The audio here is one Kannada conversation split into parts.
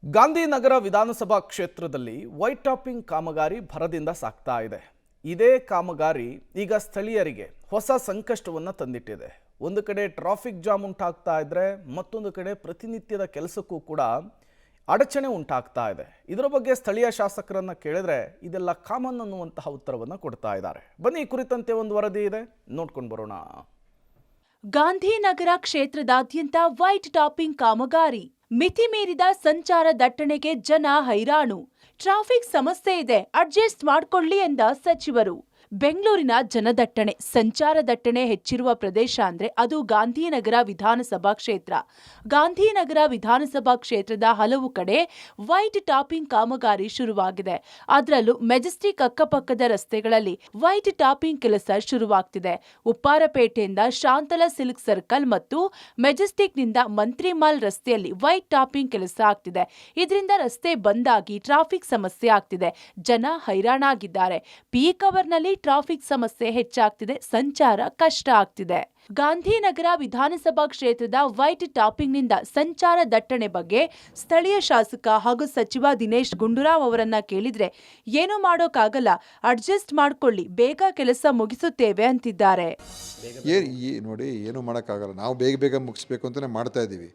ಗಾಂಧಿನಗರ ವಿಧಾನಸಭಾ ಕ್ಷೇತ್ರದಲ್ಲಿ ವೈಟ್ ಟಾಪಿಂಗ್ ಕಾಮಗಾರಿ ಭರದಿಂದ ಸಾಗ್ತಾ ಇದೆ. ಇದೇ ಕಾಮಗಾರಿ ಈಗ ಸ್ಥಳೀಯರಿಗೆ ಹೊಸ ಸಂಕಷ್ಟವನ್ನು ತಂದಿಟ್ಟಿದೆ. ಒಂದು ಕಡೆ ಟ್ರಾಫಿಕ್ ಜಾಮ್ ಉಂಟಾಗ್ತಾ ಇದ್ರೆ ಮತ್ತೊಂದು ಕಡೆ ಪ್ರತಿನಿತ್ಯದ ಕೆಲಸಕ್ಕೂ ಕೂಡ ಅಡಚಣೆ ಉಂಟಾಗ್ತಾ ಇದೆ. ಇದರ ಬಗ್ಗೆ ಸ್ಥಳೀಯ ಶಾಸಕರನ್ನ ಕೇಳಿದ್ರೆ ಇದೆಲ್ಲ ಕಾಮನ್ ಅನ್ನುವಂತಹ ಉತ್ತರವನ್ನು ಕೊಡ್ತಾ ಇದ್ದಾರೆ. ಬನ್ನಿ, ಈ ಕುರಿತಂತೆ ಒಂದು ವರದಿ ಇದೆ, ನೋಡ್ಕೊಂಡು ಬರೋಣ. ಗಾಂಧಿನಗರ ಕ್ಷೇತ್ರದಾದ್ಯಂತ ವೈಟ್ ಟಾಪಿಂಗ್ ಕಾಮಗಾರಿ. ಮಿತಿ ಮೀರಿದ ಸಂಚಾರ ದಟ್ಟಣೆಗೆ ಜನ ಹೈರಾಣು. ಟ್ರಾಫಿಕ್ ಸಮಸ್ಯೆ ಇದೆ, ಅಡ್ಜಸ್ಟ್ ಮಾಡ್ಕೊಳ್ಳಿ ಎಂದ ಸಚಿವರು. ಬೆಂಗಳೂರಿನ ಜನದಟ್ಟಣೆ, ಸಂಚಾರ ದಟ್ಟಣೆ ಹೆಚ್ಚಿರುವ ಪ್ರದೇಶ ಅಂದ್ರೆ ಅದು ಗಾಂಧಿನಗರ ವಿಧಾನಸಭಾ ಕ್ಷೇತ್ರ. ಗಾಂಧಿನಗರ ವಿಧಾನಸಭಾ ಕ್ಷೇತ್ರದ ಹಲವು ಕಡೆ ವೈಟ್ ಟಾಪಿಂಗ್ ಕಾಮಗಾರಿ ಶುರುವಾಗಿದೆ. ಅದರಲ್ಲೂ ಮೆಜೆಸ್ಟಿಕ್ ಅಕ್ಕಪಕ್ಕದ ರಸ್ತೆಗಳಲ್ಲಿ ವೈಟ್ ಟಾಪಿಂಗ್ ಕೆಲಸ ಶುರುವಾಗ್ತಿದೆ. ಉಪ್ಪಾರಪೇಟೆಯಿಂದ ಶಾಂತಲಾ ಸಿಲ್ಕ್ ಸರ್ಕಲ್ ಮತ್ತು ಮೆಜೆಸ್ಟಿಕ್ನಿಂದ ಮಂತ್ರಿಮಾಲ್ ರಸ್ತೆಯಲ್ಲಿ ವೈಟ್ ಟಾಪಿಂಗ್ ಕೆಲಸ ಆಗ್ತಿದೆ. ಇದರಿಂದ ರಸ್ತೆ ಬಂದಾಗಿ ಟ್ರಾಫಿಕ್ ಸಮಸ್ಯೆ ಆಗ್ತಿದೆ. ಜನ ಹೈರಾಣಾಗಿದ್ದಾರೆ. ಪೀಕ್ ಅವರ್ನಲ್ಲಿ ಟ್ರಾಫಿಕ್ ಸಮಸ್ಯೆ ಹೆಚ್ಚಾಗ್ತಿದೆ, ಸಂಚಾರ ಕಷ್ಟ ಆಗ್ತಿದೆ. ಗಾಂಧಿನಗರ ವಿಧಾನಸಭಾ ಕ್ಷೇತ್ರದ ವೈಟ್ ಟಾಪಿಂಗ್ನಿಂದ ಸಂಚಾರ ದಟ್ಟಣೆ ಬಗ್ಗೆ ಸ್ಥಳೀಯ ಶಾಸಕ ಹಾಗೂ ಸಚಿವ ದಿನೇಶ್ ಗುಂಡೂರಾವ್ ಅವರನ್ನ ಕೇಳಿದ್ರೆ ಏನು ಮಾಡೋಕ್ಕಾಗಲ್ಲ, ಅಡ್ಜಸ್ಟ್ ಮಾಡ್ಕೊಳ್ಳಿ, ಬೇಗ ಕೆಲಸ ಮುಗಿಸುತ್ತೇವೆ ಅಂತಿದ್ದಾರೆ. ನೋಡಿ, ಏನು ಮಾಡೋಕ್ಕಾಗಲ್ಲ, ನಾವು ಬೇಗ ಮುಗಿಸ್ಬೇಕು ಅಂತಲೇ ಮಾಡ್ತಾ ಇದ್ದೀವಿ.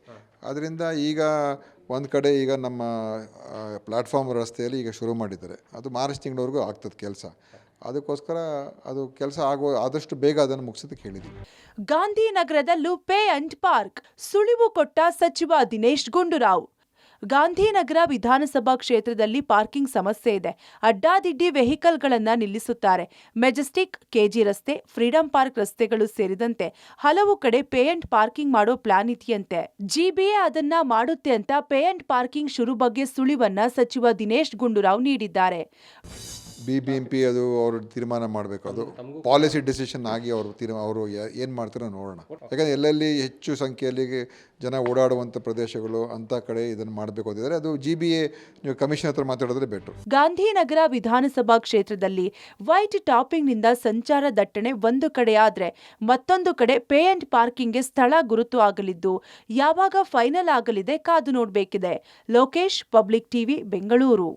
ಅದರಿಂದ ಈಗ ಒಂದು ಕಡೆ ಈಗ ನಮ್ಮ ಪ್ಲಾಟ್ಫಾರ್ಮ್ ರಸ್ತೆಯಲ್ಲಿ ಈಗ ಶುರು ಮಾಡಿದ್ದಾರೆ. ಅದು ಮಾರ್ಚ್ ತಿಂಗಳವರೆಗೂ ಆಗ್ತದೆ ಕೆಲಸ. ಅದಕ್ಕೋಸ್ಕರ ಅದು ಕೆಲಸ ಆದಷ್ಟು ಬೇಗ ಅದನ್ನು ಮುಗಿಸೋದಕ್ಕೆ ಹೇಳಿದ್ದೀವಿ. ಗಾಂಧಿನಗರದಲ್ಲೂ ಪೇ ಅಂಡ್ ಪಾರ್ಕ್ ಸುಳಿವು ಕೊಟ್ಟ ಸಚಿವ ದಿನೇಶ್ ಗುಂಡೂರಾವ್. ಗಾಂಧಿನಗರ ವಿಧಾನಸಭಾ ಕ್ಷೇತ್ರದಲ್ಲಿ ಪಾರ್ಕಿಂಗ್ ಸಮಸ್ಯೆ ಇದೆ. ಅಡ್ಡಾದಿಡ್ಡಿ ವೆಹಿಕಲ್ಗಳನ್ನ ನಿಲ್ಲಿಸುತ್ತಾರೆ. ಮೆಜೆಸ್ಟಿಕ್, ಕೆಜಿ ರಸ್ತೆ, ಫ್ರೀಡಂ ಪಾರ್ಕ್ ರಸ್ತೆಗಳು ಸೇರಿದಂತೆ ಹಲವು ಕಡೆ ಪೇ ಅಂಡ್ ಪಾರ್ಕಿಂಗ್ ಮಾಡೋ ಪ್ಲಾನ್ ಇದೆಯಂತೆ. ಜಿಬಿಎ ಅದನ್ನ ಮಾಡುತ್ತೆ ಅಂತ ಪೇ ಅಂಡ್ ಪಾರ್ಕಿಂಗ್ ಶುರು ಬಗ್ಗೆ ಸುಳಿವನ್ನ ಸಚಿವ ದಿನೇಶ್ ಗುಂಡೂರಾವ್ ನೀಡಿದ್ದಾರೆ. BBMP ಅದು ಅವರು ತೀರ್ಮಾನ ಮಾಡಬೇಕು. ಅದು ಪಾಲಿಸಿ ಡಿಸಿಷನ್ ಆಗಿ ಅವರು ಏನು ಮಾಡ್ತಾರೋ ನೋಡೋಣ. ಯಾಕಂದರೆ ಎಲ್ಲೆಲ್ಲಿ ಹೆಚ್ಚು ಸಂಖ್ಯೆಯಲ್ಲಿ ಜನ ಓಡಾಡುವಂಥ ಪ್ರದೇಶಗಳು ಅಂಥ ಕಡೆ ಇದನ್ನು ಮಾಡಬೇಕು ಅಂತಿದ್ದಾರೆ. ಅದು GBA ನೀವು ಕಮಿಷನ್ ಹತ್ರ ಮಾತಾಡಿದ್ರೆ ಬೆಟರ್. ಗಾಂಧಿನಗರ ವಿಧಾನಸಭಾ ಕ್ಷೇತ್ರದಲ್ಲಿ ವೈಟ್ ಟಾಪಿಂಗ್ನಿಂದ ಸಂಚಾರ ದಟ್ಟಣೆ ಒಂದು ಕಡೆ ಆದ್ರೆ ಮತ್ತೊಂದು ಕಡೆ ಪೇ ಅಂಡ್ ಪಾರ್ಕಿಂಗ್ಗೆ ಸ್ಥಳ ಗುರುತು ಆಗಲಿದ್ದು ಯಾವಾಗ ಫೈನಲ್ ಆಗಲಿದೆ ಕಾದು ನೋಡಬೇಕಿದೆ. Lokesh, public TV, Bengaluru.